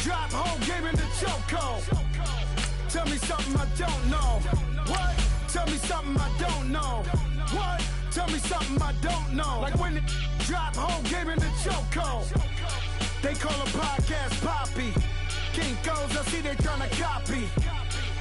drop whole game in the chokehold. Tell me something I don't know. What? Tell me something I don't know. What? Tell me something I don't know. Like when the drop whole game in the chokehold. They call a podcast Poppy. Kinkos, I see they tryna copy.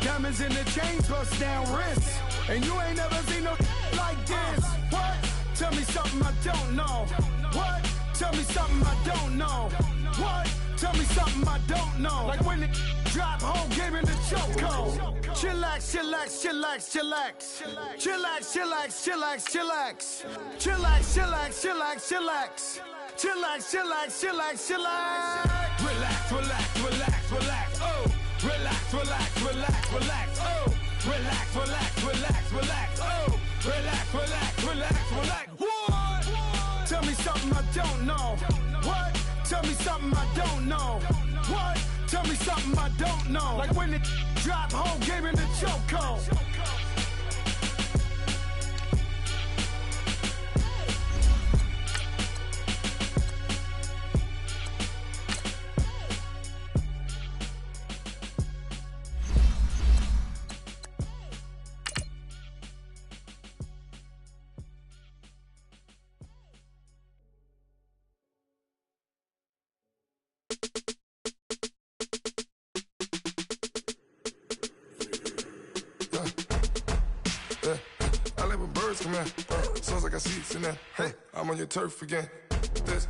Diamonds in the chains, bust down wrists. And you ain't never seen no like this. What? Tell me something I don't know. What? Tell me something I don't know. What? Tell me something I don't know. Like when the drop whole game in the chokehold. Chillax, chillax, chillax, chillax. Chillax, chillax, chillax, chillax. Chillax, chillax, chillax, chillax. Chillax, chillax, chillax, chillax. Relax, relax, relax, relax. Oh. Relax, relax, relax, relax. Oh. Relax, relax, relax, relax. Oh. Relax, relax, relax, relax. What? Tell me something I don't know. What? Tell me something I don't know. What? Tell me something I don't know. Like when the drop whole game in the chokehold. I like when birds come in. Sounds like I see seats in there. Hey, I'm on your turf again. This,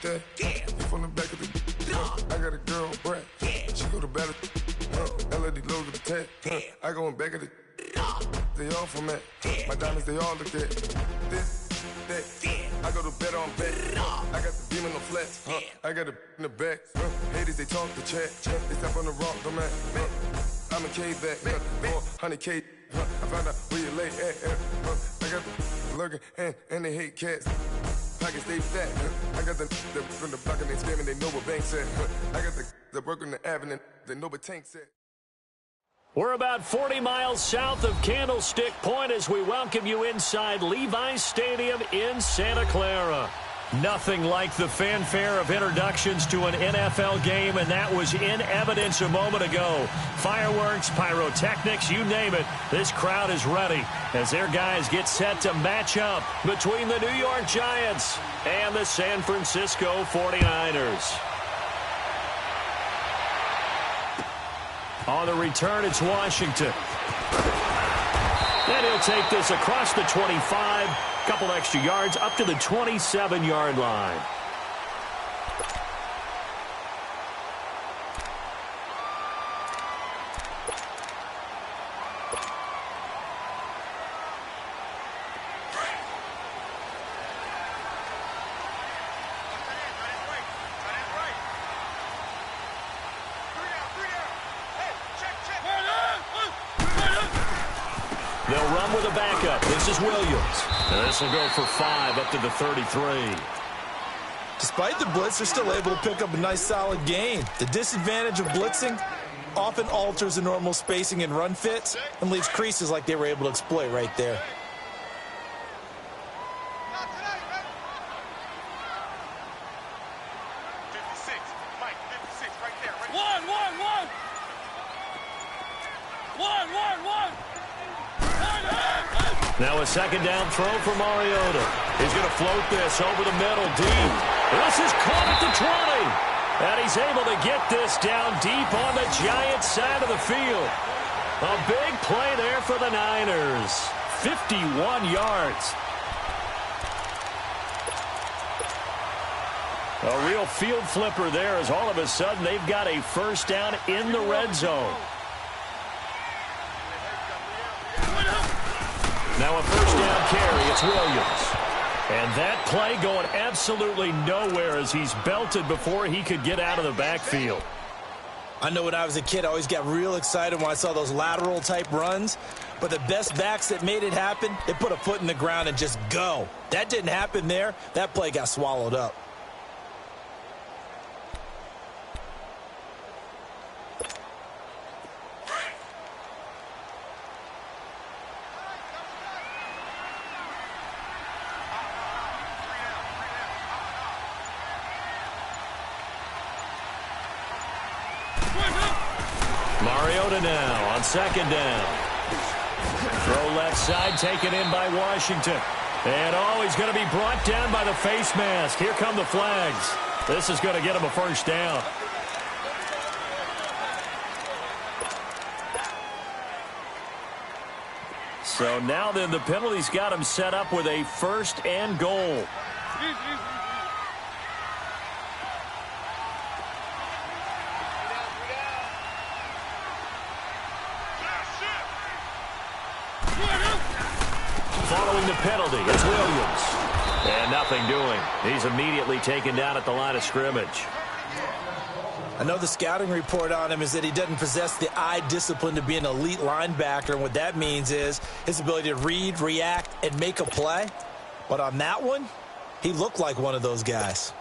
that, you from the back of the. I got a girl, Brad. She go to battle. LED logo the tag. I go in back of the. They all from that. My diamonds, they all look at. This, that. I go to bed on bed. I got the beam in the flats. I got it in the back. Haters, they talk the chat. They step on the rock, the man. I'm a K-back. 400K. I found out where you lay at. I got the lurking and they hate cats. Pockets stay fat. I got the from the block and they scamming. They know what banks at. I got the work on the avenue. They know what tanks at. We're about 40 miles south of Candlestick Point as we welcome you inside Levi's Stadium in Santa Clara. Nothing like the fanfare of introductions to an NFL game, and that was in evidence a moment ago. Fireworks, pyrotechnics, you name it. This crowd is ready as their guys get set to match up between the New York Giants and the San Francisco 49ers. On the return, it's Washington. And he'll take this across the 25, couple extra yards up to the 27-yard line. They'll run with a backup. This is Williams. And this will go for 5 up to the 33. Despite the blitz, they're still able to pick up a nice, solid gain. The disadvantage of blitzing often alters the normal spacing and run fits and leaves creases like they were able to exploit right there. Now a second down throw for Mariota. He's going to float this over the middle deep. This is caught at the 20. And he's able to get this down deep on the Giants side of the field. A big play there for the Niners. 51 yards. A real field flipper there as all of a sudden they've got a first down in the red zone. Now a first down carry, it's Williams. And that play going absolutely nowhere as he's belted before he could get out of the backfield. I know when I was a kid, I always got real excited when I saw those lateral-type runs. But the best backs that made it happen, they put a foot in the ground and just go. That didn't happen there. That play got swallowed up. Mariota now on second down. Throw left side, taken in by Washington. And he's going to be brought down by the face mask. Here come the flags. This is going to get him a first down. So now then the penalty's got him set up with a first and goal. Following the penalty, it's Williams. And nothing doing. He's immediately taken down at the line of scrimmage. I know the scouting report on him is that he doesn't possess the eye discipline to be an elite linebacker. And what that means is his ability to read, react, and make a play. But on that one, he looked like one of those guys.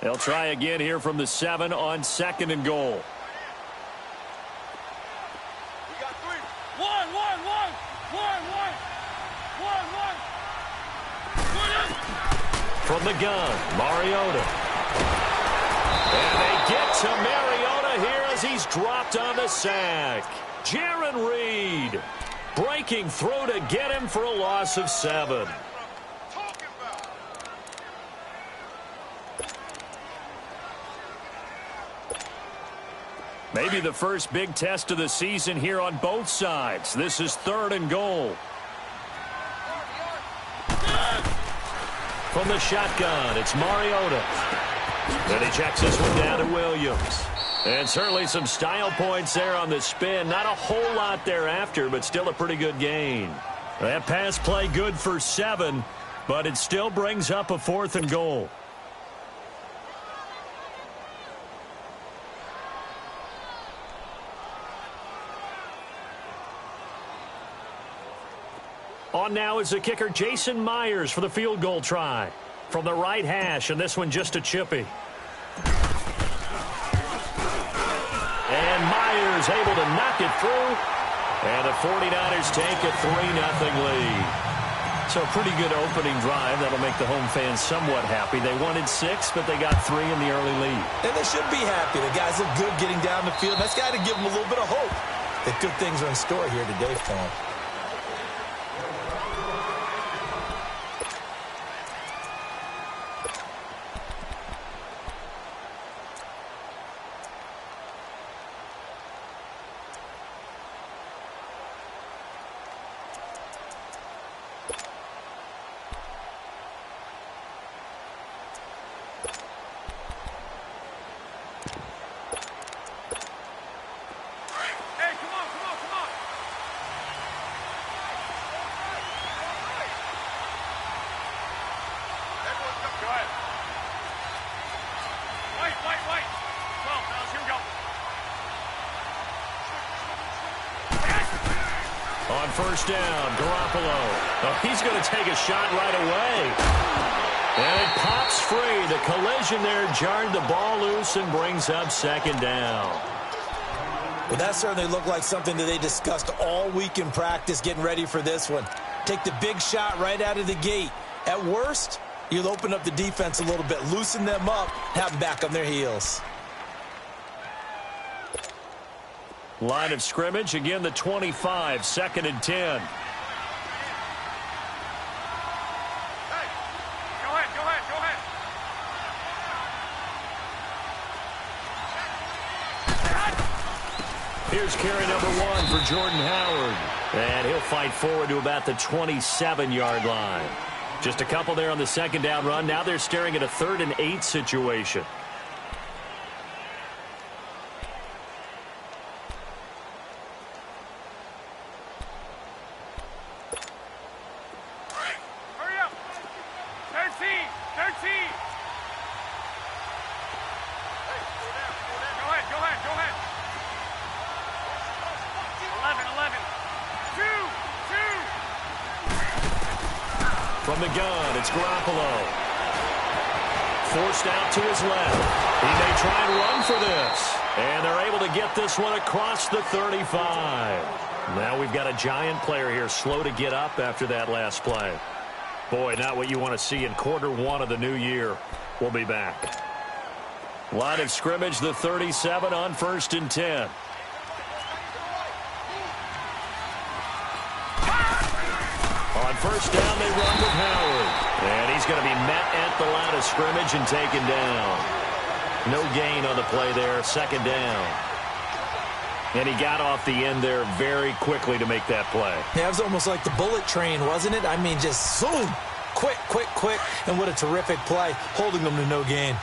They'll try again here from the 7 on second and goal. From the gun, Mariota. And they get to Mariota here as he's dropped on the sack. Jarran Reed breaking through to get him for a loss of 7. Maybe the first big test of the season here on both sides. This is 3rd and goal. From the shotgun, it's Mariota. Then he checks this one down to Williams. And certainly some style points there on the spin. Not a whole lot thereafter, but still a pretty good gain. That pass play good for 7, but it still brings up a 4th and goal. On now is the kicker Jason Myers for the field goal try. From the right hash, and this one just a chippy. And Myers able to knock it through. And the 49ers take a 3-0 lead. So a pretty good opening drive. That'll make the home fans somewhat happy. They wanted 6, but they got 3 in the early lead. And they should be happy. The guys look good getting down the field. That's got to give them a little bit of hope that good things are in store here today for them. On first down, Garoppolo. Oh, he's going to take a shot right away. And it pops free. The collision there jarred the ball loose and brings up 2nd down. Well, that certainly looked like something that they discussed all week in practice getting ready for this one. Take the big shot right out of the gate. At worst, you'll open up the defense a little bit, loosen them up, have them back on their heels. Line of scrimmage, again the 25, 2nd and 10. Here's carry number 1 for Jordan Howard. And he'll fight forward to about the 27-yard line. Just a couple there on the 2nd down run. Now they're staring at a 3rd and 8 situation. From the gun, it's Garoppolo. Forced out to his left. He may try and run for this. And they're able to get this one across the 35. Now we've got a giant player here slow to get up after that last play. Boy, not what you want to see in quarter 1 of the new year. We'll be back. Line of scrimmage, the 37 on 1st and 10. On 1st down, they run with Howard. And he's going to be met at the line of scrimmage and taken down. No gain on the play there, 2nd down. And he got off the end there very quickly to make that play. Yeah, it was almost like the bullet train, wasn't it? I mean, just zoom. Quick, quick, quick. And what a terrific play, holding them to no gain.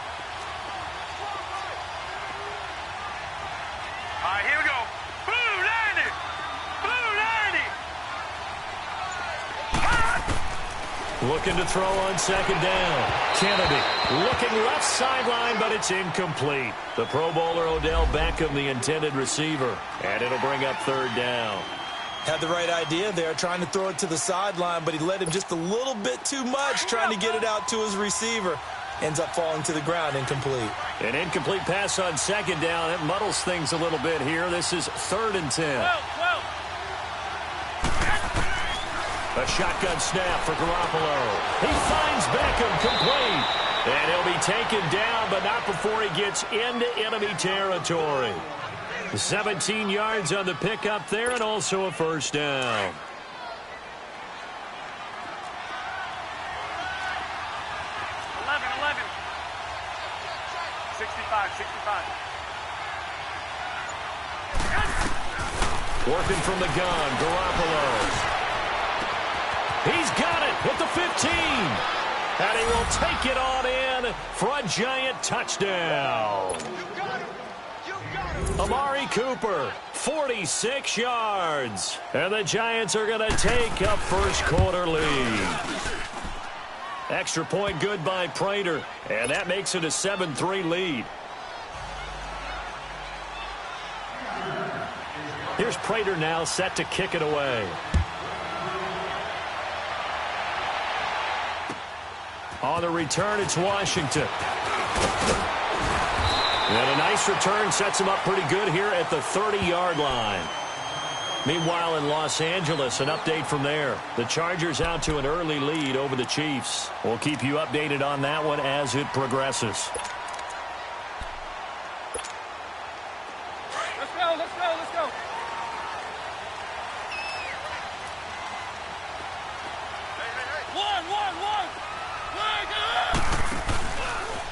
Looking to throw on 2nd down. Kennedy looking left sideline, but it's incomplete. The Pro Bowler Odell Beckham, the intended receiver. And it'll bring up 3rd down. Had the right idea there, trying to throw it to the sideline, but he led him just a little bit too much, trying to get it out to his receiver. Ends up falling to the ground, incomplete. An incomplete pass on 2nd down. It muddles things a little bit here. This is 3rd and 10. A shotgun snap for Garoppolo. He finds Beckham complete. And he'll be taken down, but not before he gets into enemy territory. 17 yards on the pickup there, and also a 1st down. Working from the gun, Garoppolo. He's got it at the 15. And he will take it on in for a giant touchdown. Amari Cooper, 46 yards. And the Giants are going to take a 1st quarter lead. Extra point good by Prater. And that makes it a 7-3 lead. Here's Prater now set to kick it away. On the return, it's Washington. And a nice return sets him up pretty good here at the 30-yard line. Meanwhile, in Los Angeles, an update from there. The Chargers out to an early lead over the Chiefs. We'll keep you updated on that one as it progresses. Let's go.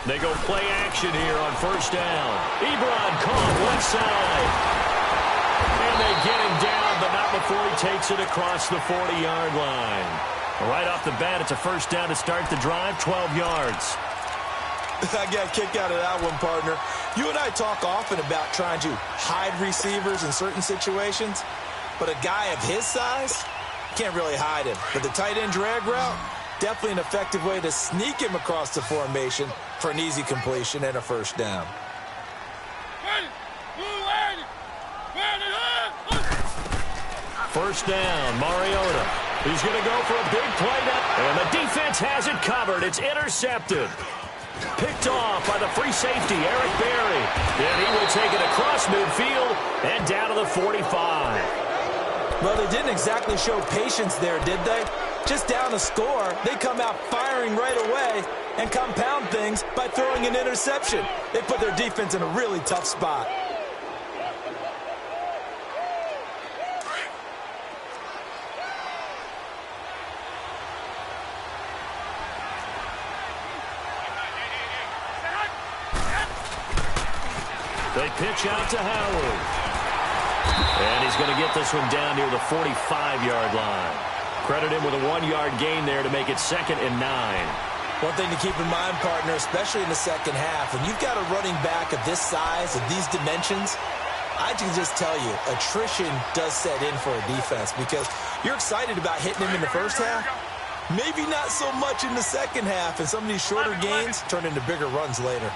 They go play action here on 1st down. Ebron caught one side. And they get him down, but not before he takes it across the 40-yard line. Right off the bat, it's a 1st down to start the drive, 12 yards. I got a kick out of that one, partner. You and I talk often about trying to hide receivers in certain situations, but a guy of his size can't really hide him. But the tight end drag route, definitely an effective way to sneak him across the formation for an easy completion and a 1st down. First down, Mariota. He's going to go for a big play now. And the defense has it covered. It's intercepted. Picked off by the free safety, Eric Berry. And he will take it across midfield and down to the 45. Well, they didn't exactly show patience there, did they? Just down a score, they come out firing right away and compound things by throwing an interception. They put their defense in a really tough spot. They pitch out to Howard. And he's going to get this one down near the 45-yard line. Credit him with a 1-yard gain there to make it 2nd and 9. One thing to keep in mind, partner, especially in the second half, when you've got a running back of this size, of these dimensions, I can just tell you, attrition does set in for a defense because you're excited about hitting him in the first half. Maybe not so much in the second half, and some of these shorter gains turn into bigger runs later.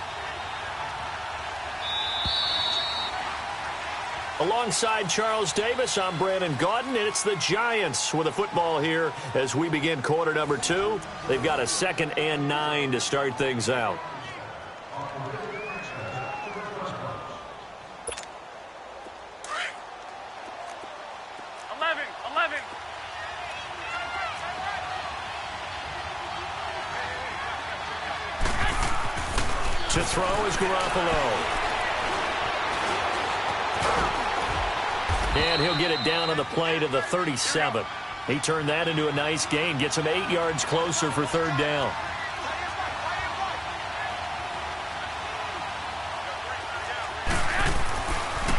Alongside Charles Davis, I'm Brandon Gaudin, and it's the Giants with a football here as we begin quarter number 2. They've got a 2nd and 9 to start things out. To throw is Garoppolo. And he'll get it down on the play to the 37. He turned that into a nice gain. Gets him 8 yards closer for third down.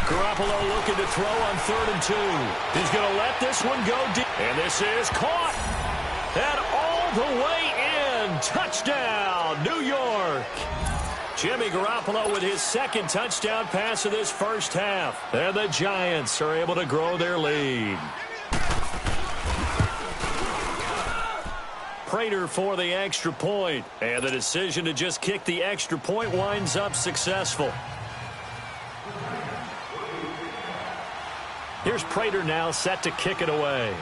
Garoppolo looking to throw on 3rd and 2. He's going to let this one go deep. And this is caught. And all the way in. Touchdown, New York. Jimmy Garoppolo with his 2nd touchdown pass of this first half. And the Giants are able to grow their lead. Prater for the extra point. And the decision to just kick the extra point winds up successful. Here's Prater now set to kick it away.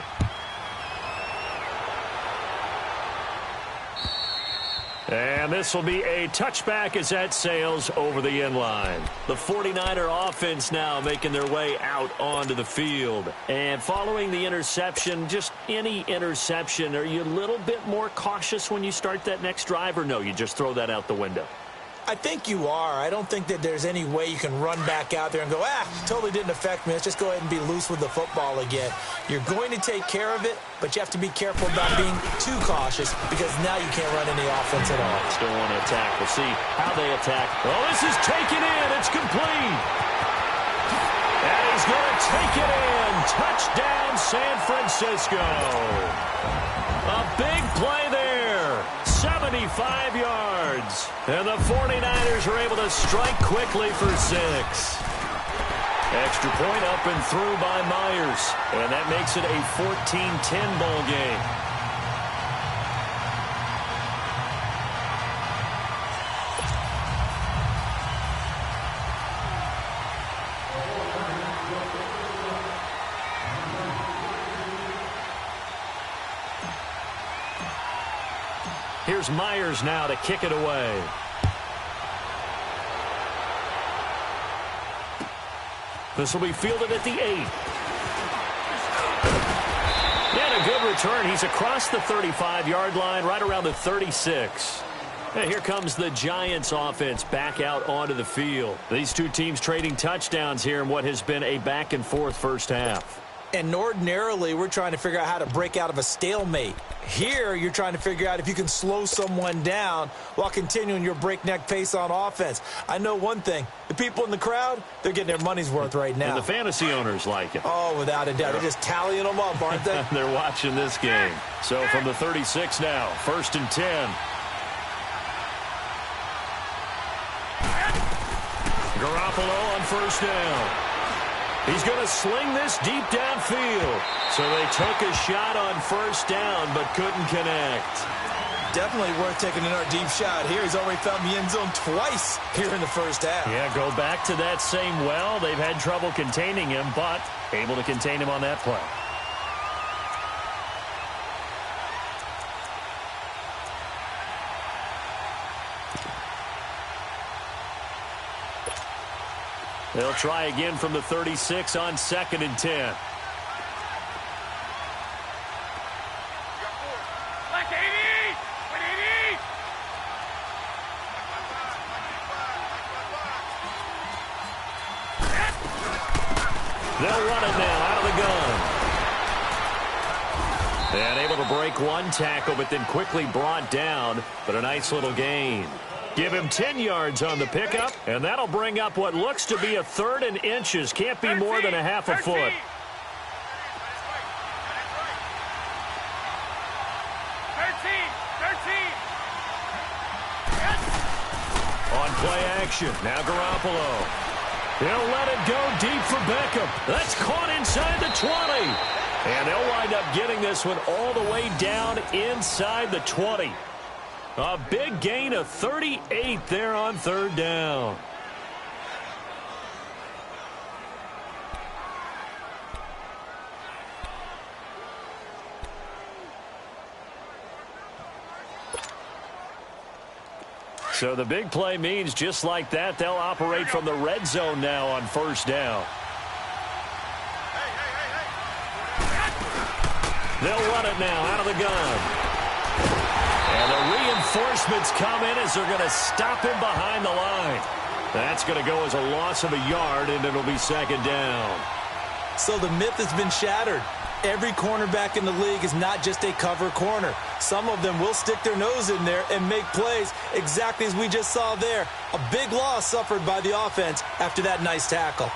And this will be a touchback as that sails over the end line. The 49er offense now making their way out onto the field. And following the interception, just any interception, are you a little bit more cautious when you start that next drive, or no, you just throw that out the window? I think you are. I don't think that there's any way you can run back out there and go, totally didn't affect me. Let's just go ahead and be loose with the football again. You're going to take care of it, but you have to be careful about being too cautious because now you can't run any offense at all. Still want to attack. We'll see how they attack. Oh, this is taken in. It's complete. And he's going to take it in. Touchdown, San Francisco. A big play there. 75 yards. And the 49ers are able to strike quickly for 6. Extra point up and through by Myers. And that makes it a 14-10 ball game. Here's Myers now to kick it away. This will be fielded at the 8. And a good return. He's across the 35-yard line, right around the 36. And here comes the Giants offense back out onto the field. These two teams trading touchdowns here in what has been a back-and-forth first half. And ordinarily, we're trying to figure out how to break out of a stalemate. Here, you're trying to figure out if you can slow someone down while continuing your breakneck pace on offense. I know one thing. The people in the crowd, they're getting their money's worth right now. And the fantasy owners like it. Oh, without a doubt. They're just tallying them up, aren't they? They're watching this game. So from the 36 now, 1st and 10. Garoppolo on 1st down. He's going to sling this deep downfield. So they took a shot on 1st down, but couldn't connect. Definitely worth taking another deep shot here. He's already found the end zone twice here in the first half. Yeah, go back to that same well. They've had trouble containing him, but able to contain him on that play. They'll try again from the 36 on 2nd and 10. They'll run it now out of the gun. And able to break one tackle, but then quickly brought down. But a nice little gain. Give him 10 yards on the pickup, and that'll bring up what looks to be a 3rd and inches. Can't be more than a half a foot. On play action, now Garoppolo. He'll let it go deep for Beckham. That's caught inside the 20. And they'll wind up getting this one all the way down inside the 20. A big gain of 38 there on 3rd down. So the big play means just like that, they'll operate from the red zone now on 1st down. They'll run it now out of the gun. And a reinforcements come in as they're going to stop him behind the line. That's going to go as a loss of a yard, and it'll be second down. So the myth has been shattered. Every cornerback in the league is not just a cover corner. Some of them will stick their nose in there and make plays exactly as we just saw there. A big loss suffered by the offense after that nice tackle.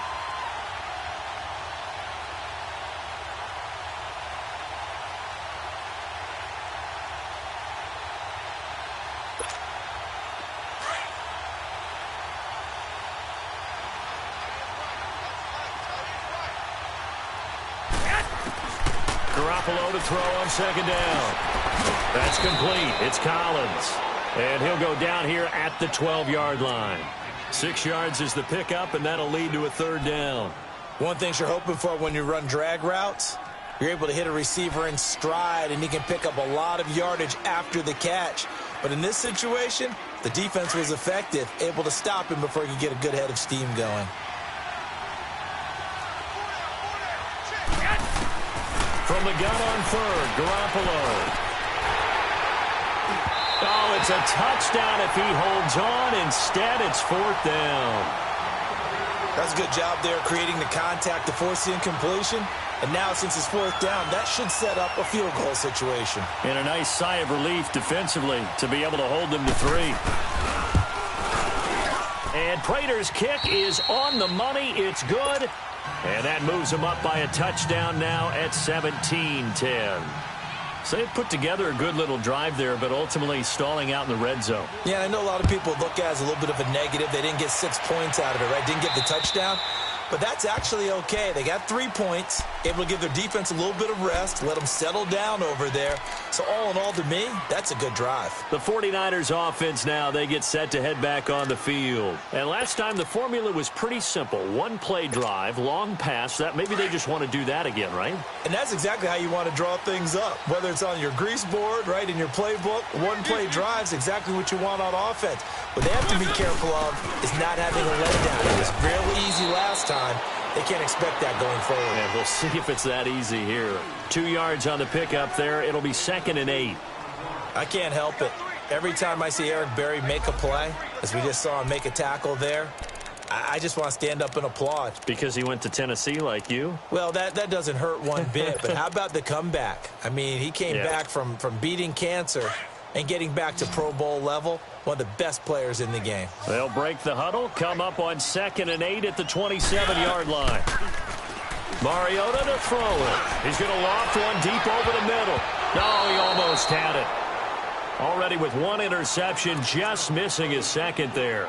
Garoppolo to throw on second down. That's complete. It's Collins. And he'll go down here at the 12-yard line. 6 yards is the pickup, and that'll lead to a third down. One thing you're hoping for when you run drag routes, you're able to hit a receiver in stride, and he can pick up a lot of yardage after the catch. But in this situation, the defense was effective, able to stop him before he could get a good head of steam going. From the gun on third, Garoppolo. Oh, it's a touchdown if he holds on. Instead, it's fourth down. That's a good job there creating the contact to force the incompletion. And now, since it's fourth down, that should set up a field goal situation. And a nice sigh of relief defensively to be able to hold them to 3. And Prater's kick is on the money. It's good. And that moves them up by a touchdown now at 17-10. So they put together a good little drive there, but ultimately stalling out in the red zone. Yeah, I know a lot of people look at it as a little bit of a negative. They didn't get 6 points out of it, right? Didn't get the touchdown. But that's actually okay. They got 3 points, able to give their defense a little bit of rest, let them settle down over there. So all in all, to me, that's a good drive. The 49ers offense now, they get set to head back on the field. And last time the formula was pretty simple. 1 play drive, long pass. That maybe they just want to do that again, right? And that's exactly how you want to draw things up. Whether it's on your grease board, right, in your playbook, 1 play drive is exactly what you want on offense. What they have to be careful of is not having a letdown. It was fairly easy last time. They can't expect that going forward. And we'll see if it's that easy here. 2 yards on the pickup there. It'll be 2nd and 8. I can't help it. Every time I see Eric Berry make a play, as we just saw him make a tackle there, I just want to stand up and applaud. Because he went to Tennessee like you? Well, that doesn't hurt one bit. But how about the comeback? I mean, he came back from beating cancer and getting back to Pro Bowl level. One of the best players in the game. They'll break the huddle, come up on 2nd and 8 at the 27-yard line. Mariota to throw it. He's going to loft one deep over the middle. No, he almost had it. Already with 1 interception, just missing his 2nd there.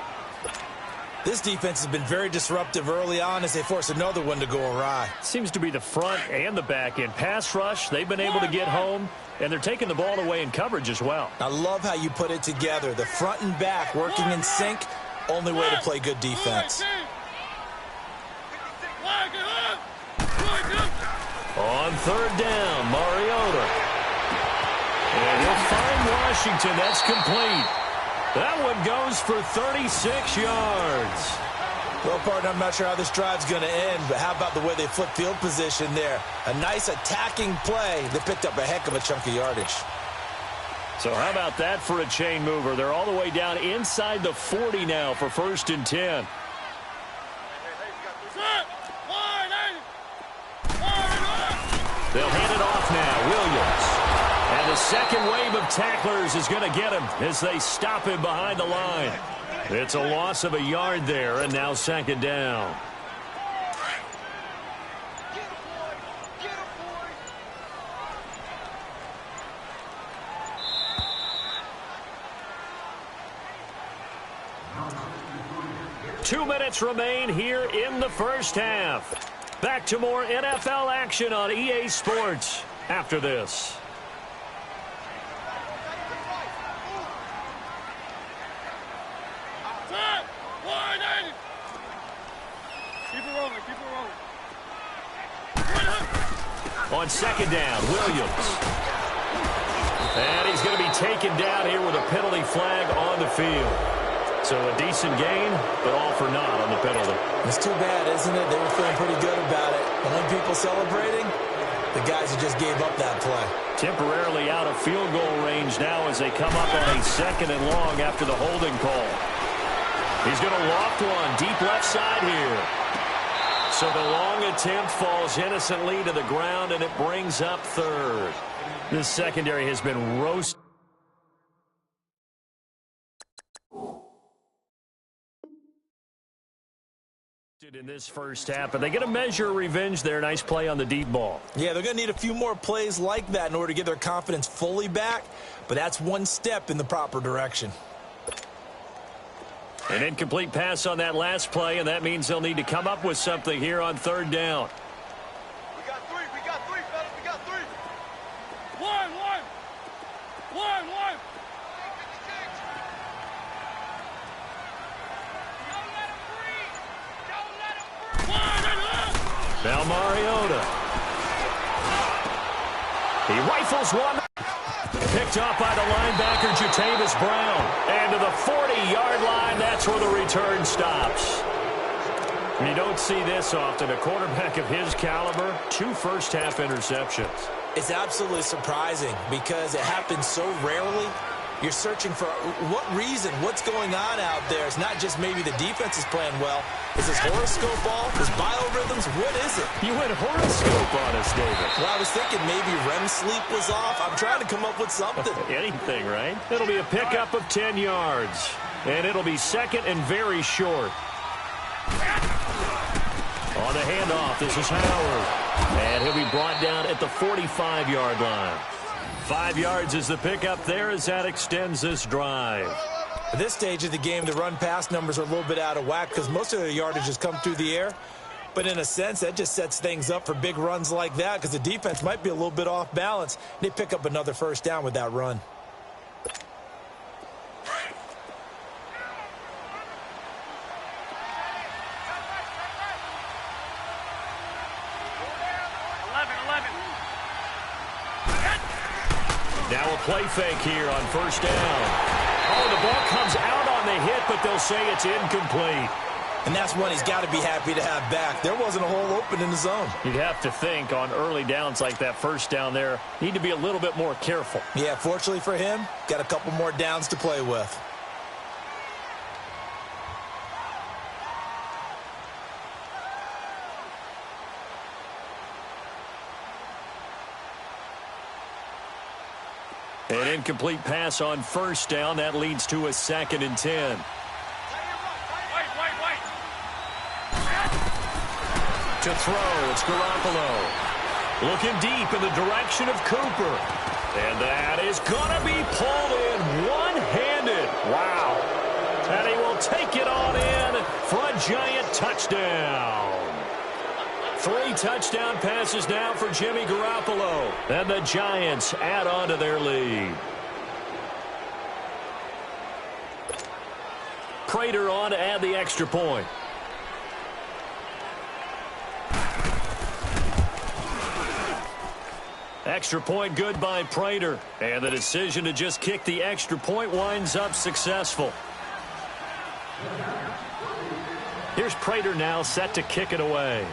This defense has been very disruptive early on as they force another one to go awry. Seems to be the front and the back end. Pass rush, they've been able to get home, and they're taking the ball away in coverage as well. I love how you put it together. The front and back working in sync, only way to play good defense. On 3rd down, Mariota. And he'll find Washington. That's complete. That one goes for 36 yards. Well, partner, I'm not sure how this drive's going to end, but how about the way they flip field position there? A nice attacking play that picked up a heck of a chunk of yardage. So how about that for a chain mover? They're all the way down inside the 40 now for 1st and 10. They'll hand it off now. Williams. And the second wave of tacklers is going to get him as they stop him behind the line. It's a loss of a yard there, and now 2nd down. Two minutes remain here in the first half. Back to more NFL action on EA Sports after this. On 2nd down, Williams. And he's going to be taken down here with a penalty flag on the field. So a decent gain, but all for naught on the penalty. It's too bad, isn't it? They were feeling pretty good about it. And when people celebrating, the guys who just gave up that play. Temporarily out of field goal range now as they come up on a 2nd and long after the holding call. He's going to loft one deep left side here. So the long attempt falls innocently to the ground, and it brings up 3rd. This secondary has been roasted in this first half, but they get a measure of revenge there. Nice play on the deep ball. Yeah, they're going to need a few more plays like that in order to get their confidence fully back, but that's one step in the proper direction. An incomplete pass on that last play, and that means they'll need to come up with something here on 3rd down. We got three, fellas, we got three. One. Now Mariota. He rifles one. Picked off by the linebacker, Jatavis Brown. And to the 40-yard line, that's where the return stops. You don't see this often. A quarterback of his caliber, 2 first-half interceptions. It's absolutely surprising because it happens so rarely. You're searching for what reason, what's going on out there. It's not just maybe the defense is playing well. Is this horoscope ball? Is biorhythms? What is it? You went horoscope on us, David. Well, I was thinking maybe REM sleep was off. I'm trying to come up with something. Anything, right? It'll be a pickup of 10 yards. And it'll be 2nd and very short. On the handoff, this is Howard. And he'll be brought down at the 45-yard line. 5 yards is the pickup there as that extends this drive. At this stage of the game, the run-pass numbers are a little bit out of whack because most of their yardage has come through the air. But in a sense, that just sets things up for big runs like that because the defense might be a little bit off balance. They pick up another first down with that run. Now a play fake here on 1st down. Oh, the ball comes out on the hit, but they'll say it's incomplete. And that's one he's got to be happy to have back. There wasn't a hole open in the zone. You'd have to think on early downs like that 1st down there, need to be a little bit more careful. Yeah, fortunately for him, got a couple more downs to play with. An incomplete pass on 1st down. That leads to a 2nd and 10. To throw, it's Garoppolo. Looking deep in the direction of Cooper. And that is going to be pulled in one-handed. Wow. And he will take it on in for a giant touchdown. 3 touchdown passes now for Jimmy Garoppolo. And the Giants add on to their lead. Prater on to add the extra point. Extra point good by Prater. And the decision to just kick the extra point winds up successful. Here's Prater now set to kick it away.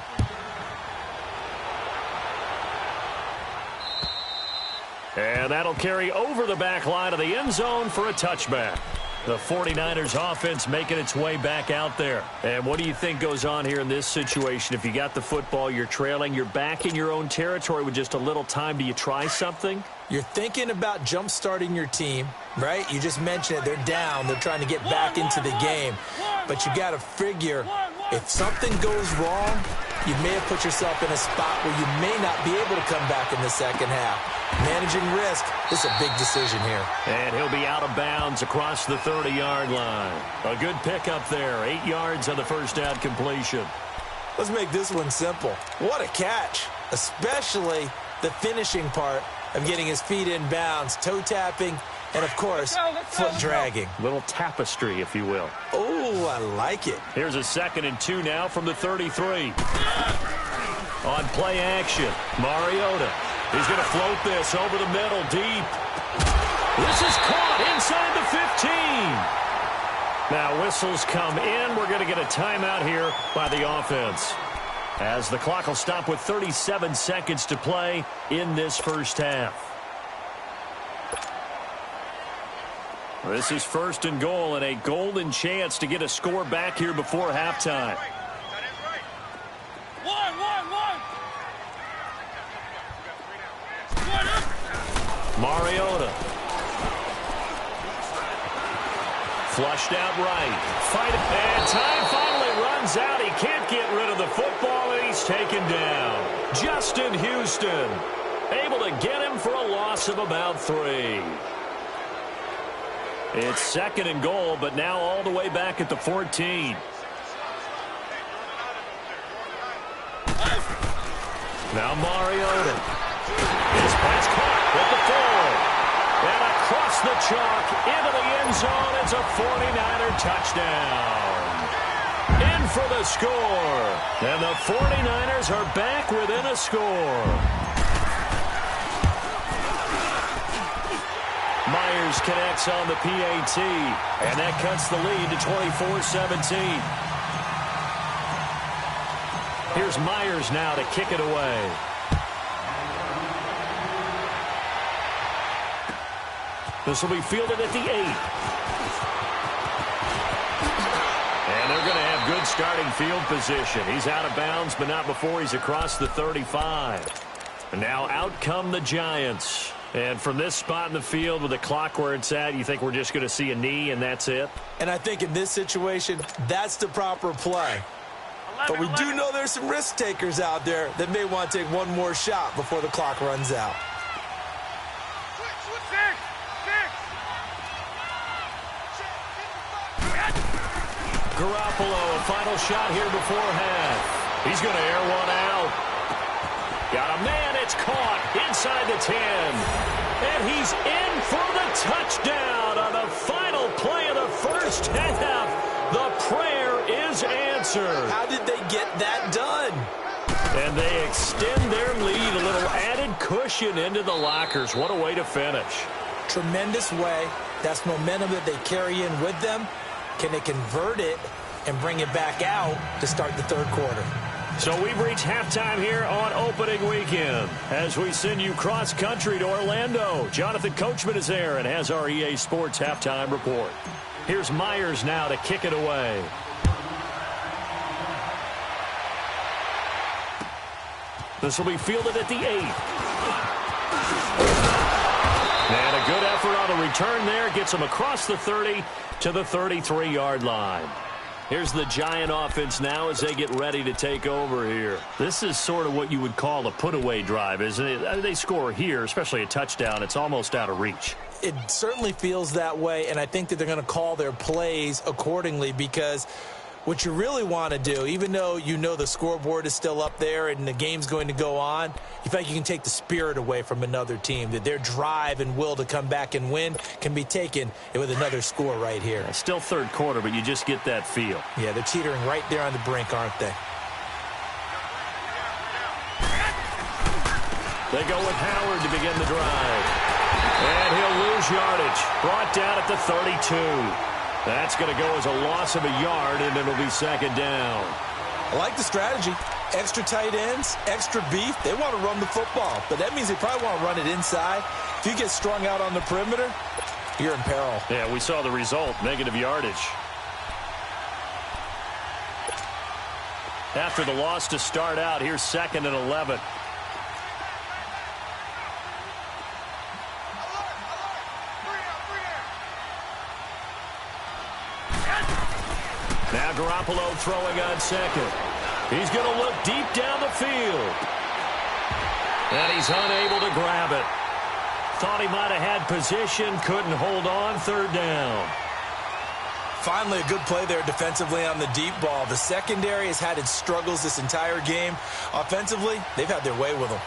And that'll carry over the back line of the end zone for a touchback. The 49ers offense making its way back out there. And what do you think goes on here in this situation? If you got the football, you're trailing, you're back in your own territory with just a little time. Do you try something? You're thinking about jump-starting your team, right? You just mentioned it. They're down. They're trying to get back into the game. But you got to figure if something goes wrong, you may have put yourself in a spot where you may not be able to come back in the second half. Managing risk is a big decision here. And he'll be out of bounds across the 30-yard line. A good pickup there. 8 yards on the first down completion. Let's make this one simple. What a catch, especially the finishing part of getting his feet in bounds, toe tapping, and, of course, foot dragging. Little tapestry, if you will. Oh, I like it. Here's a 2nd and 2 now from the 33. On play action, Mariota. He's going to float this over the middle, deep. This is caught inside the 15. Now whistles come in. We're going to get a timeout here by the offense. as the clock will stop with 37 seconds to play in this first half. This is first and goal and a golden chance to get a score back here before halftime. Mariota. Flushed out right. Fight it. And time finally runs out. He can't get rid of the football, and he's taken down. Justin Houston able to get him for a loss of about 3. It's second and goal, but now all the way back at the 14. Now Mariota. His pass caught with the 4. And across the chalk into the end zone. It's a 49er touchdown. In for the score. And the 49ers are back within a score. Myers connects on the PAT. And that cuts the lead to 24-17. Here's Myers now to kick it away. This will be fielded at the 8. And they're going to have good starting field position. He's out of bounds, but not before he's across the 35. And now out come the Giants. And from this spot in the field with the clock where it's at, you think we're just going to see a knee and that's it? And I think in this situation, that's the proper play. But we do know there's some risk takers out there that may want to take one more shot before the clock runs out. Garoppolo, a final shot here before half. He's going to air one out. Got a man, it's caught inside the 10. And he's in for the touchdown on the final play of the first half. The prayer is answered. How did they get that done? And they extend their lead, a little added cushion into the lockers. What a way to finish. Tremendous way. That's momentum that they carry in with them. Can they convert it and bring it back out to start the third quarter? So we've reached halftime here on opening weekend as we send you cross-country to Orlando. Jonathan Coachman is there and has our EA Sports halftime report. Here's Myers now to kick it away. This will be fielded at the 8. And a good effort on the return there. Gets him across the 30 to the 33-yard line. Here's the Giant offense now as they get ready to take over here. This is sort of what you would call a put-away drive, isn't it? They score here, especially a touchdown. It's almost out of reach. It certainly feels that way, and I think that they're going to call their plays accordingly because what you really want to do, even though you know the scoreboard is still up there and the game's going to go on, you feel like you can take the spirit away from another team, that their drive and will to come back and win can be taken with another score right here. It's still third quarter, but you just get that feel. Yeah, they're teetering right there on the brink, aren't they? They go with Howard to begin the drive. And he'll lose yardage. Brought down at the 32. That's going to go as a loss of a yard, and it'll be second down. I like the strategy. Extra tight ends, extra beef. They want to run the football, but that means they probably want to run it inside. If you get strung out on the perimeter, you're in peril. Yeah, we saw the result, negative yardage. After the loss to start out, here's second and 11. Now Garoppolo throwing on second. He's going to look deep down the field. And he's unable to grab it. Thought he might have had position, couldn't hold on, third down. Finally, a good play there defensively on the deep ball. The secondary has had its struggles this entire game. Offensively, they've had their way with them.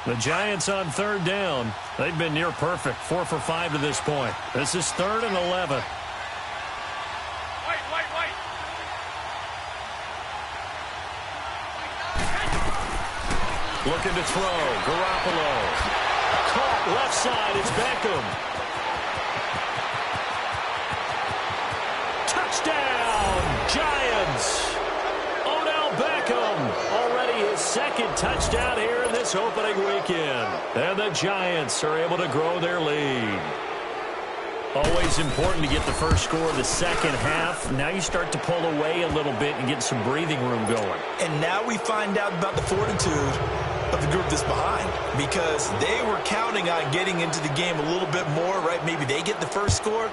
The Giants on third down. They've been near perfect, 4 for 5 to this point. This is third and 11. Looking to throw. Garoppolo. Caught left side. It's Beckham. Touchdown, Giants. Odell Beckham. Already his second touchdown here in this opening weekend. And the Giants are able to grow their lead. Always important to get the first score of the second half. Now you start to pull away a little bit and get some breathing room going. And now we find out about the fortitude of the group that's behind, because they were counting on getting into the game a little bit more, right? Maybe they get the first score.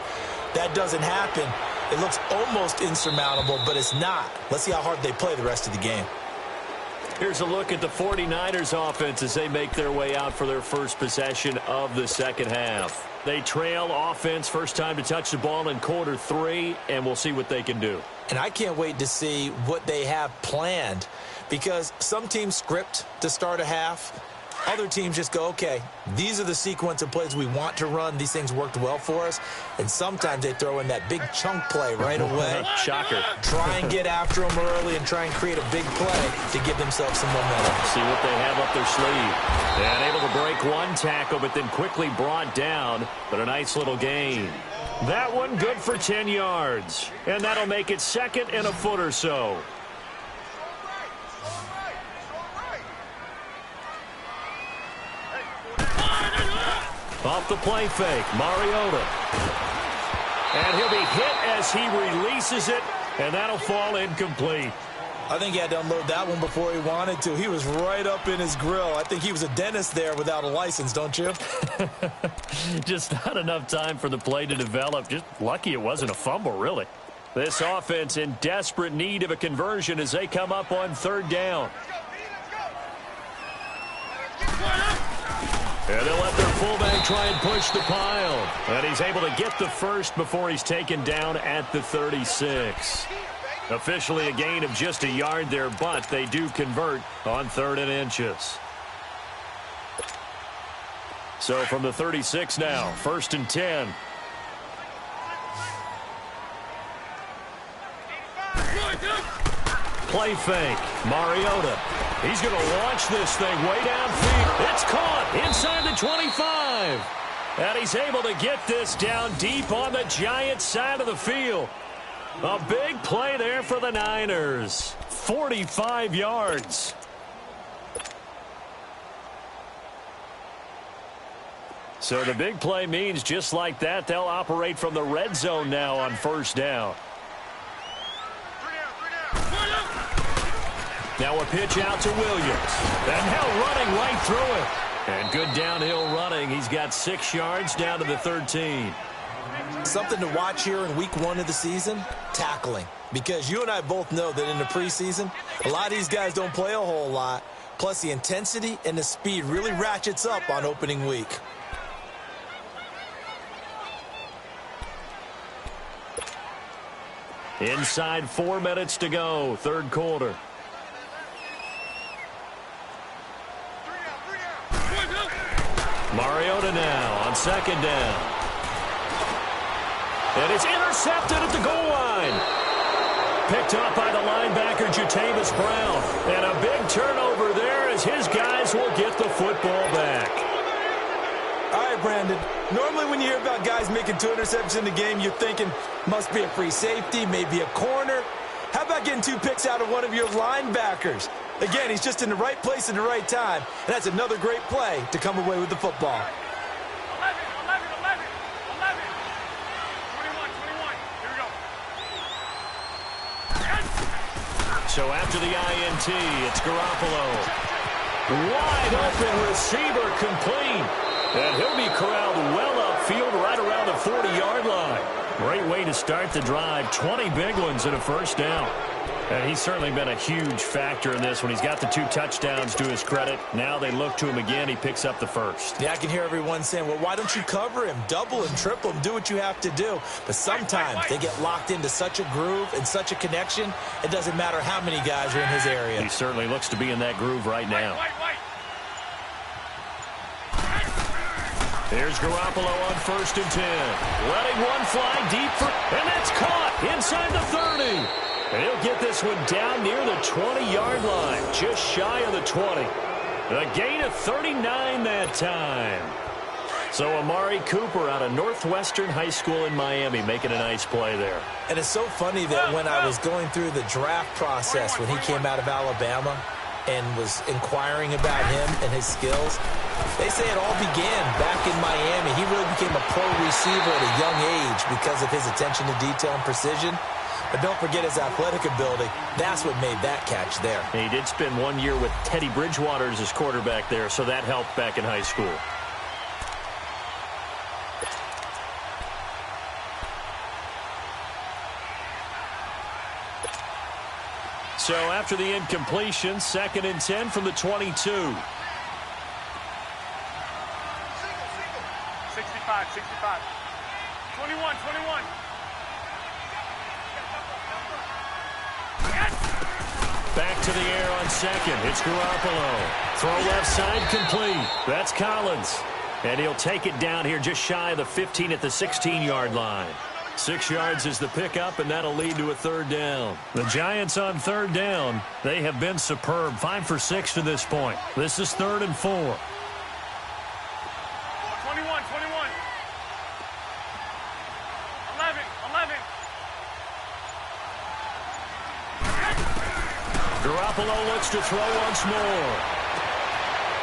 That doesn't happen. It looks almost insurmountable, but it's not. Let's see how hard they play the rest of the game. Here's a look at the 49ers offense as they make their way out for their first possession of the second half. They trail offense first time to touch the ball in quarter 3, and we'll see what they can do. And I can't wait to see what they have planned, because some teams script to start a half. Other teams just go, okay, these are the sequence of plays we want to run. These things worked well for us. And sometimes they throw in that big chunk play right away. Shocker. Try and get after them early and try and create a big play to give themselves some momentum. See what they have up their sleeve. And able to break one tackle, but then quickly brought down. But a nice little gain. That one good for 10 yards. And that'll make it second and a foot or so. Off the play fake, Mariota. And he'll be hit as he releases it, and that'll fall incomplete. I think he had to unload that one before he wanted to. He was right up in his grill. I think he was a dentist there without a license, don't you? Just not enough time for the play to develop. Just lucky it wasn't a fumble, really. This offense in desperate need of a conversion as they come up on third down. And they'll let their fullback try and push the pile. And he's able to get the first before he's taken down at the 36. Officially a gain of just a yard there, but they do convert on 3rd and inches. So from the 36 now, 1st and 10. Play fake. Mariota. He's going to launch this thing way downfield. It's caught inside the 25. And he's able to get this down deep on the Giants side of the field. A big play there for the Niners. 45 yards. So the big play means just like that, they'll operate from the red zone now on first down. Now a pitch out to Williams. And now running right through it. And good downhill running. He's got 6 yards down to the 13. Something to watch here in week 1 of the season, tackling. Because you and I both know that in the preseason, a lot of these guys don't play a whole lot. Plus the intensity and the speed really ratchets up on opening week. Inside 4 minutes to go, 3rd quarter. Mariota now on 2nd down. And it's intercepted at the goal line. Picked up by the linebacker, Jatavis Brown. And a big turnover there as his guys will get the football back. All right, Brandon. Normally when you hear about guys making 2 interceptions in the game, you're thinking must be a free safety, maybe a corner. How about getting 2 picks out of one of your linebackers? Again, he's just in the right place at the right time. And that's another great play to come away with the football. 11. 21. Here we go. So after the INT, it's Garoppolo. Wide open receiver complete. And he'll be corralled well upfield right around the 40-yard line. Great way to start the drive. 20 big ones and a first down. And he's certainly been a huge factor in this when he's got the 2 touchdowns to his credit. Now they look to him again. He picks up the first. Yeah, I can hear everyone saying, well, why don't you cover him? Double him, triple him, do what you have to do. But sometimes they get locked into such a groove and such a connection, it doesn't matter how many guys are in his area. He certainly looks to be in that groove right now. Here's Garoppolo on 1st and 10. Letting one fly deep for, and that's caught inside the 30. And he'll get this one down near the 20-yard line, just shy of the 20. A gain of 39 that time. So Amari Cooper out of Northwestern High School in Miami making a nice play there. And it's so funny that when I was going through the draft process when he came out of Alabama and was inquiring about him and his skills, they say it all began back in Miami. He really became a pro receiver at a young age because of his attention to detail and precision. But don't forget his athletic ability. That's what made that catch there. And he did spend 1 year with Teddy Bridgewater as his quarterback there, so that helped back in high school. So after the incompletion, 2nd and 10 from the 22. 65. Twenty-one. Back to the air on 2nd. It's Garoppolo. Throw left side complete. That's Collins. And he'll take it down here just shy of the 15 at the 16-yard line. 6 yards is the pickup, and that'll lead to a 3rd down. The Giants on 3rd down. They have been superb. 5 for 6 to this point. This is 3rd and 4. 21. Garoppolo looks to throw once more.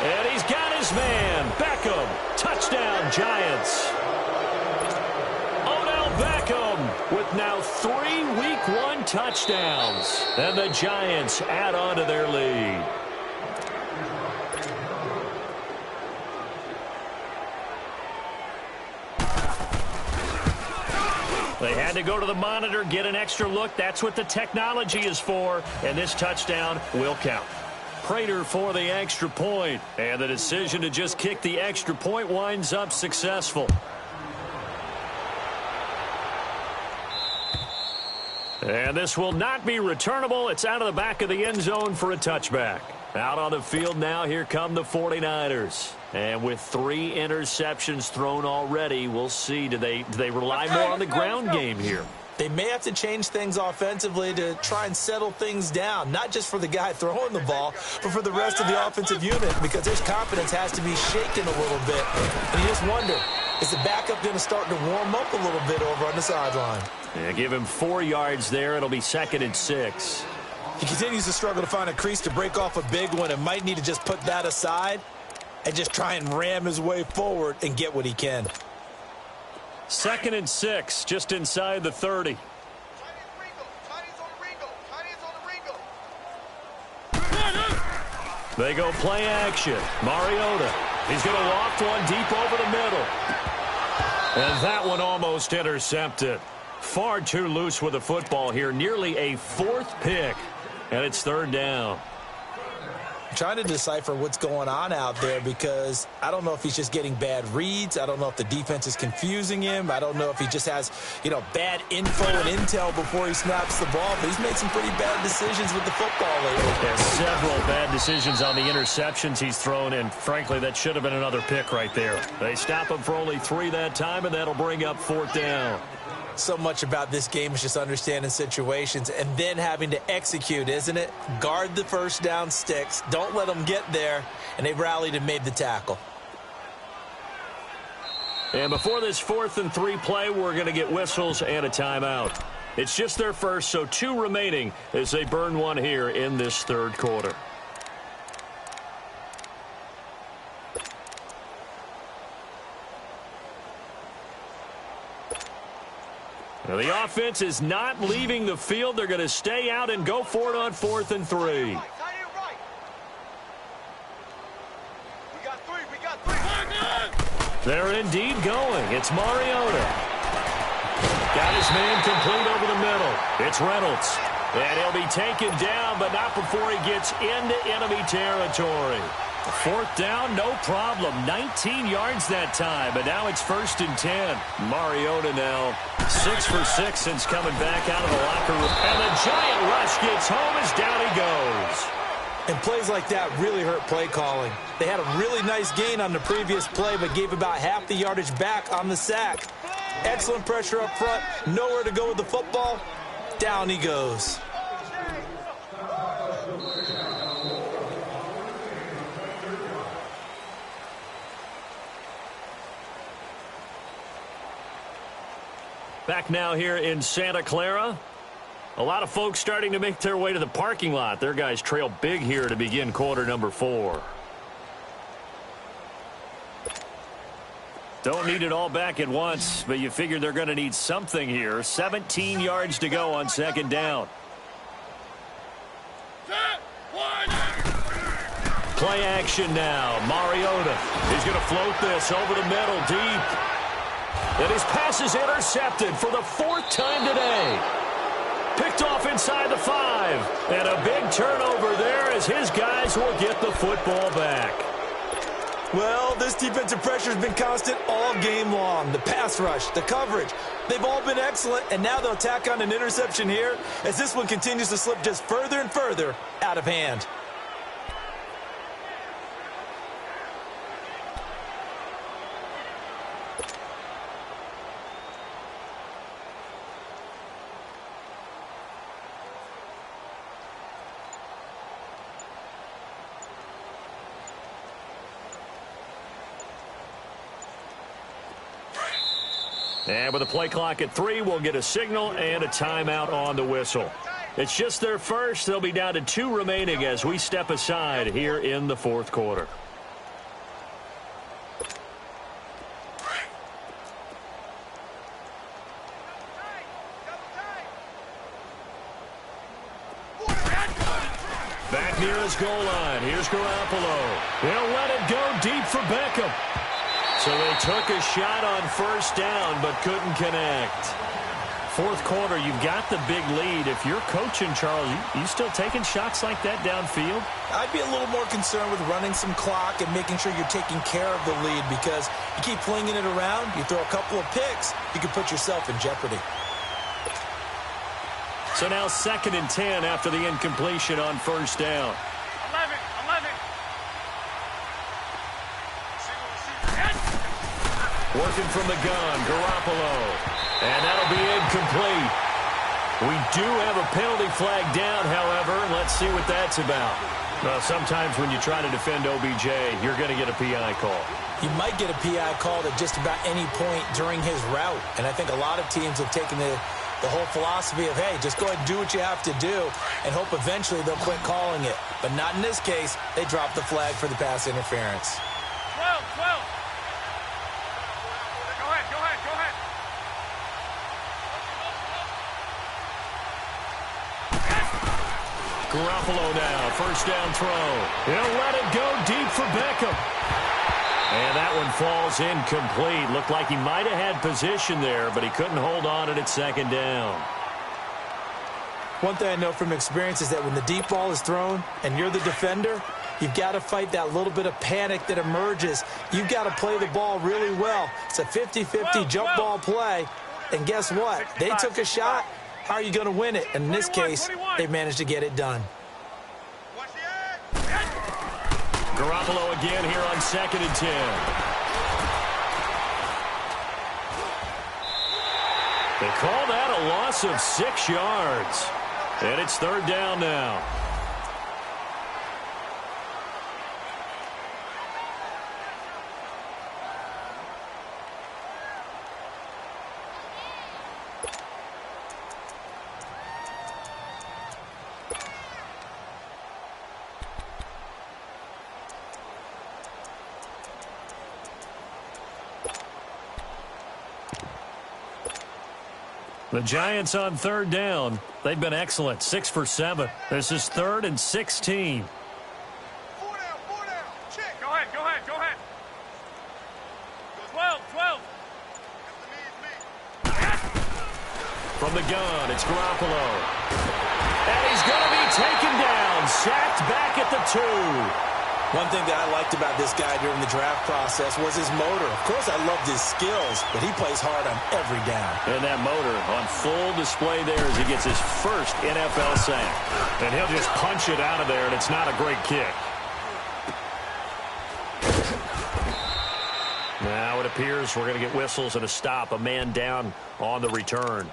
And he's got his man. Beckham. Touchdown, Giants. Odell Beckham with now 3 Week 1 touchdowns. And the Giants add on to their lead. They had to go to the monitor, get an extra look. That's what the technology is for. And this touchdown will count. Prater for the extra point. And the decision to just kick the extra point winds up successful. And this will not be returnable. It's out of the back of the end zone for a touchback. Out on the field now, here come the 49ers. And with 3 interceptions thrown already, we'll see. Do they rely more on the ground game here? They may have to change things offensively to try and settle things down, not just for the guy throwing the ball, but for the rest of the offensive unit, because his confidence has to be shaken a little bit. And you just wonder, is the backup going to start to warm up a little bit over on the sideline? Yeah, give him 4 yards there. It'll be 2nd and 6. He continues to struggle to find a crease to break off a big one and might need to just put that aside and just try and ram his way forward and get what he can. 2nd and 6, just inside the 30. They go play action. Mariota. He's going to loft one deep over the middle. And that one almost intercepted. Far too loose with the football here. Nearly a 4th pick. And it's 3rd down. I'm trying to decipher what's going on out there because I don't know if he's just getting bad reads. I don't know if the defense is confusing him. I don't know if he just has, bad info and intel before he snaps the ball. But he's made some pretty bad decisions with the football lately. Yeah, several bad decisions on the interceptions he's thrown in. Frankly, that should have been another pick right there. They stop him for only 3 that time, and that'll bring up 4th down. So much about this game is just understanding situations and then having to execute, isn't it? Guard the first down sticks. Don't let them get there. And they rallied and made the tackle. And before this 4th and 3 play, we're going to get whistles and a timeout. It's just their first, so 2 remaining as they burn one here in this 3rd quarter. Now, the offense is not leaving the field. They're going to stay out and go for it on 4th and 3. We got 3. They're indeed going. It's Mariota. Got his man complete over the middle. It's Reynolds. And he'll be taken down, but not before he gets into enemy territory. 4th down, no problem. 19 yards that time, but now it's 1st and 10. Mariota now 6 for 6 since coming back out of the locker room. And the giant rush gets home as down he goes. And plays like that really hurt play calling. They had a really nice gain on the previous play, but gave about half the yardage back on the sack. Excellent pressure up front. Nowhere to go with the football. Down he goes. Back now here in Santa Clara. A lot of folks starting to make their way to the parking lot. Their guys trail big here to begin quarter number 4. Don't need it all back at once, but you figure they're going to need something here. 17 yards to go on second down. Play action now. Mariota is going to float this over the middle deep. And his pass is intercepted for the 4th time today. Picked off inside the 5. And a big turnover there as his guys will get the football back. Well, this defensive pressure has been constant all game long. The pass rush, the coverage, they've all been excellent, and now they'll tack on an interception here as this one continues to slip just further and further out of hand. And with a play clock at 3, we'll get a signal and a timeout on the whistle. It's just their first. They'll be down to 2 remaining as we step aside here in the 4th quarter. Back near his goal line. Here's Garoppolo. They'll let it go deep for Beckham. So they took a shot on first down, but couldn't connect. 4th quarter, you've got the big lead. If you're coaching, Charles, you still taking shots like that downfield? I'd be a little more concerned with running some clock and making sure you're taking care of the lead, because you keep flinging it around, you throw a couple of picks, you can put yourself in jeopardy. So now 2nd and 10 after the incompletion on first down. 11. Working from the gun, Garoppolo. And that'll be incomplete. We do have a penalty flag down, however. Let's see what that's about. Well, sometimes when you try to defend OBJ, you're going to get a PI call. You might get a PI called at just about any point during his route. And I think a lot of teams have taken the whole philosophy of, hey, just go ahead and do what you have to do and hope eventually they'll quit calling it. But not in this case. They dropped the flag for the pass interference. 12. Go ahead. Garoppolo now, first down throw. He'll let it go deep for Beckham. And that one falls incomplete. Looked like he might have had position there, but he couldn't hold on at 2nd down. One thing I know from experience is that when the deep ball is thrown and you're the defender, you've got to fight that little bit of panic that emerges. You've got to play the ball really well. It's a 50-50 jump ball play. And guess what? They took a shot. How are you going to win it? And in this case, they managed to get it done. Garoppolo again here on 2nd and 10. They call that a loss of 6 yards. And it's 3rd down now. The Giants on 3rd down. They've been excellent. 6 for 7. This is 3rd and 16. 4 down. Check. Go ahead. 12. From the gun, it's Garoppolo. And he's going to be taken down. Sacked back at the 2. One thing that I liked about this guy during the draft process was his motor. Of course, I loved his skills, but he plays hard on every down. And that motor on full display there as he gets his first NFL sack. And he'll just punch it out of there, and it's not a great kick. Now it appears we're going to get whistles and a stop. A man down on the return.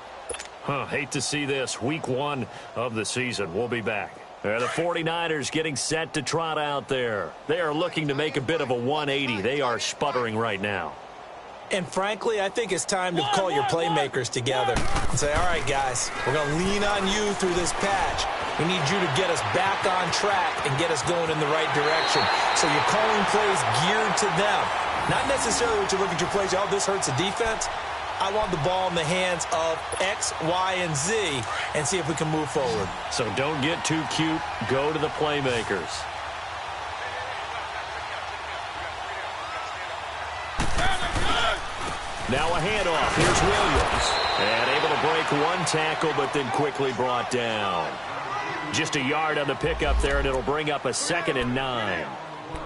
Hate to see this. Week 1 of the season. We'll be back. The 49ers getting set to trot out there. They are looking to make a bit of a 180. They are sputtering right now. And frankly, I think it's time to call your playmakers together and say, all right, guys, we're going to lean on you through this patch. We need you to get us back on track and get us going in the right direction. So you're calling plays geared to them. Not necessarily what you look at your plays, oh, this hurts the defense. I want the ball in the hands of X, Y, and Z and see if we can move forward. So don't get too cute. Go to the playmakers. Now a handoff. Here's Williams. And able to break one tackle, but then quickly brought down. Just a yard on the pickup there, and it'll bring up a 2nd and 9.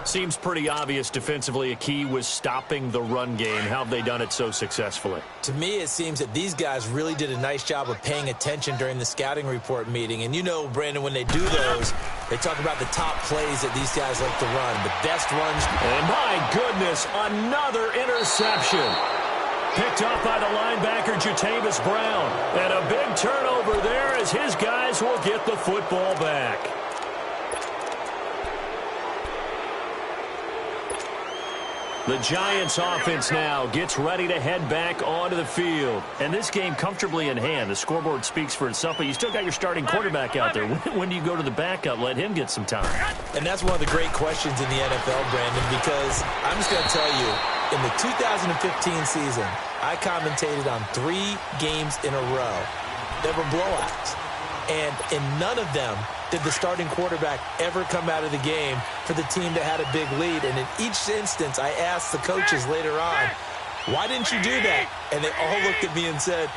Seems pretty obvious defensively a key was stopping the run game. How have they done it so successfully? To me, it seems that these guys really did a nice job of paying attention during the scouting report meeting. And you know, Brandon, when they do those, they talk about the top plays that these guys like to run, the best runs. And my goodness, another interception. Picked up by the linebacker, Jatavis Brown. And a big turnover there as his guys will get the football back. The Giants offense now gets ready to head back onto the field. And this game comfortably in hand. The scoreboard speaks for itself, but you still got your starting quarterback out there. When do you go to the backup? Let him get some time. And that's one of the great questions in the NFL, Brandon, because I'm just going to tell you, in the 2015 season, I commentated on 3 games in a row that were blowouts. And in none of them did the starting quarterback ever come out of the game for the team that had a big lead. And in each instance, I asked the coaches later on, why didn't you do that? And they all looked at me and said,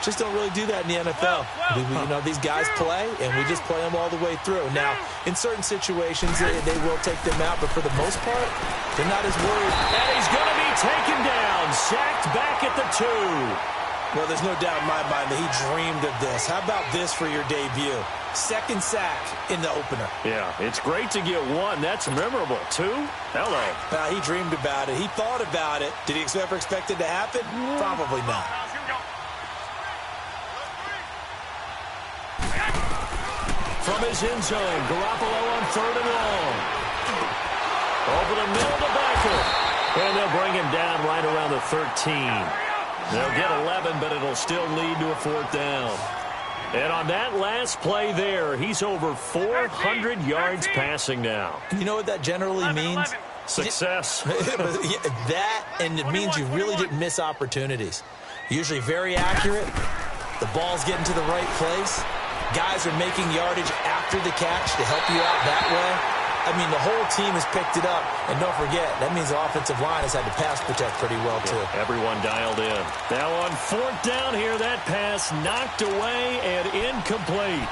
just don't really do that in the NFL. You know, these guys play, and we just play them all the way through. Now, in certain situations, they will take them out, but for the most part, they're not as worried. And he's going to be taken down, sacked back at the 2. Well, there's no doubt in my mind that he dreamed of this. How about this for your debut? 2nd sack in the opener. Yeah, it's great to get 1. That's memorable. 2? Hello. He dreamed about it. He thought about it. Did he ever expect it to happen? Probably not. From his end zone, Garoppolo on 3rd and long. Over the middle to Becker. And they'll bring him down right around the 13. They'll get 11, but it'll still lead to a 4th down. And on that last play there, he's over 400 yards passing now. You know what that generally means? Success. That, and it means you really didn't miss opportunities. Usually very accurate. The ball's getting to the right place. Guys are making yardage after the catch to help you out that way. I mean, the whole team has picked it up. And don't forget, that means the offensive line has had to pass protect pretty well, too. Everyone dialed in. Now on 4th down here, that pass knocked away and incomplete.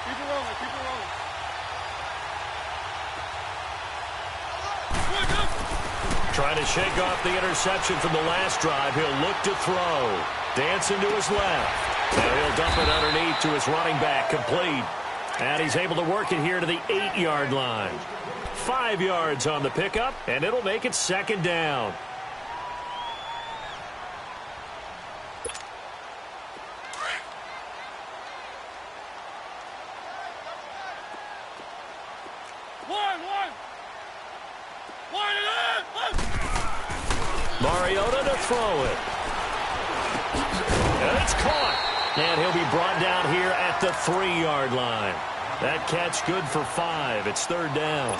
Keep it rolling, keep it rolling. Trying to shake off the interception from the last drive. He'll look to throw. Dancing to his left. Now he'll dump it underneath to his running back. Complete. And he's able to work it here to the 8-yard line. 5 yards on the pickup, and it'll make it 2nd down. Mariota to throw it. And it's caught. And he'll be brought down here at the 3-yard line. That catch good for 5. It's 3rd down.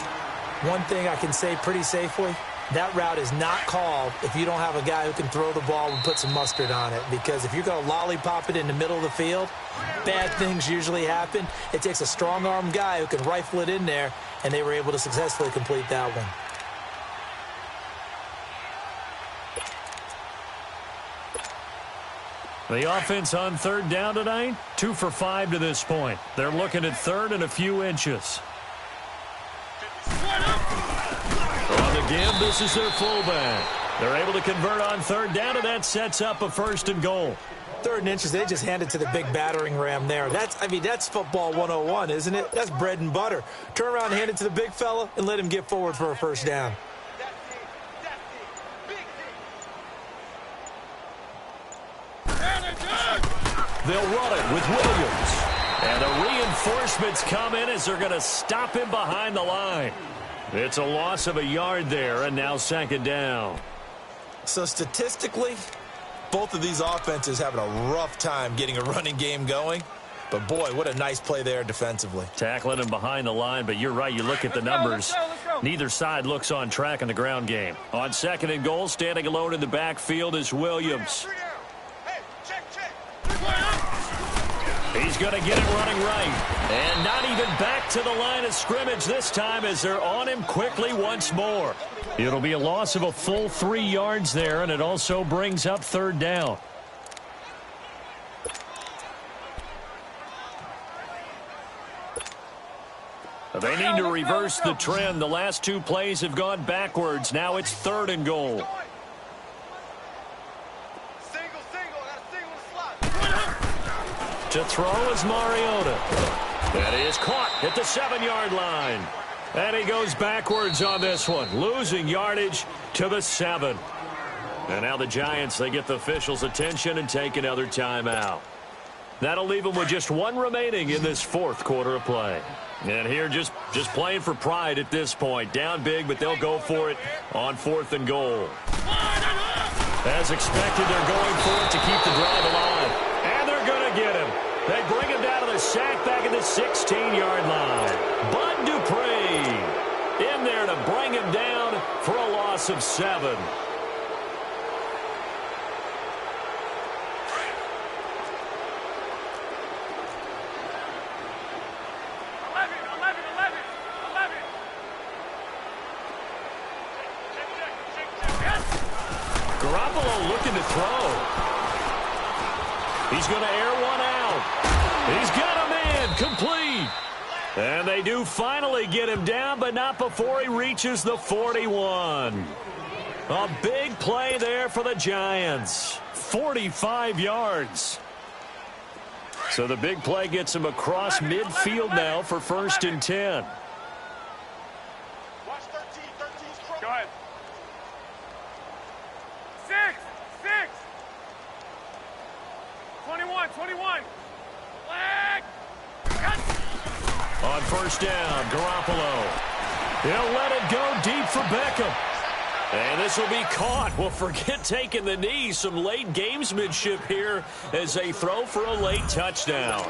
One thing I can say pretty safely, that route is not called if you don't have a guy who can throw the ball and put some mustard on it. Because if you're going to lollipop it in the middle of the field, bad things usually happen. It takes a strong-arm guy who can rifle it in there, and they were able to successfully complete that one. The offense on 3rd down tonight, 2 for 5 to this point. They're looking at 3rd and a few inches. On the give, this is their fullback. They're able to convert on 3rd down, and that sets up a 1st and goal. 3rd and inches, they just hand it to the big battering ram there. That's football 101, isn't it? That's bread and butter. Turn around and hand it to the big fella and let him get forward for a 1st down. They'll run it with Williams. And the reinforcements come in as they're going to stop him behind the line. It's a loss of a yard there, and now second down. So statistically, both of these offenses having a rough time getting a running game going. But, boy, what a nice play there defensively. Tackling him behind the line, but you're right. You look at the numbers. Let's go. Neither side looks on track in the ground game. On second and goal, standing alone in the backfield is Williams. Hey, check. He's going to get it running right. And not even back to the line of scrimmage this time as they're on him quickly once more. It'll be a loss of a full 3 yards there, and it also brings up third down. They need to reverse the trend. The last 2 plays have gone backwards. Now it's third and goal. Single. Got a single in the slot. To throw is Mariota. And he is caught at the 7-yard line. And he goes backwards on this one, losing yardage to the 7. And now the Giants, they get the officials' attention and take another timeout. That'll leave them with just 1 remaining in this 4th quarter of play. And here just playing for pride at this point. Down big, but they'll go for it on 4th and goal. As expected, they're going for it to keep the drive alive. And they're going to get him. They bring him down to the sack back at the 16-yard line. Bud Dupree in there to bring him down for a loss of 7. Garoppolo looking to throw. He's going to air one out. He's got a man complete. And they do finally get him down, but not before he reaches the 41. A big play there for the Giants. 45 yards. So the big play gets him across midfield now for 1st and 10. Watch 13's cross. Go ahead. 6. 21. Flag. On 1st down, Garoppolo. He'll let it go deep for Beckham. And this will be caught. Well, forget taking the knee. Some late gamesmanship here as they throw for a late touchdown.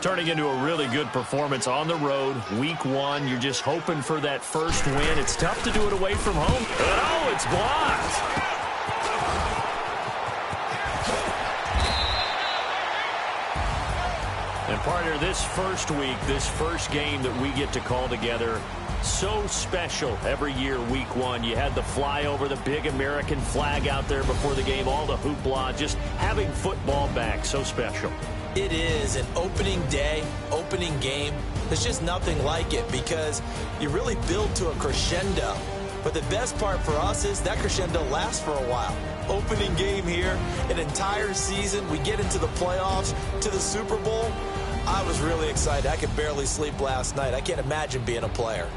Turning into a really good performance on the road. Week 1, you're just hoping for that first win. It's tough to do it away from home. And oh, it's blocked. And partner, this first week, this first game that we get to call together, so special every year, week 1. You had the flyover, the big American flag out there before the game, all the hoopla, just having football back, so special. It is an opening day, opening game. There's just nothing like it because you really build to a crescendo. But the best part for us is that crescendo lasts for a while. Opening game here, an entire season. We get into the playoffs, to the Super Bowl. I was really excited. I could barely sleep last night. I can't imagine being a player.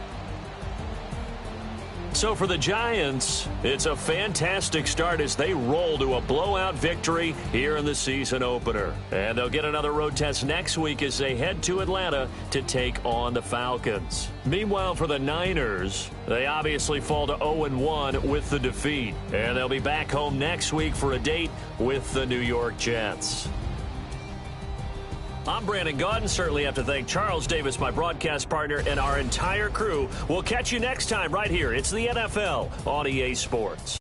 So for the Giants, it's a fantastic start as they roll to a blowout victory here in the season opener. And they'll get another road test next week as they head to Atlanta to take on the Falcons. Meanwhile, for the Niners, they obviously fall to 0-1 with the defeat. And they'll be back home next week for a date with the New York Jets. I'm Brandon Gaudin. Certainly have to thank Charles Davis, my broadcast partner, and our entire crew. We'll catch you next time right here. It's the NFL on EA Sports.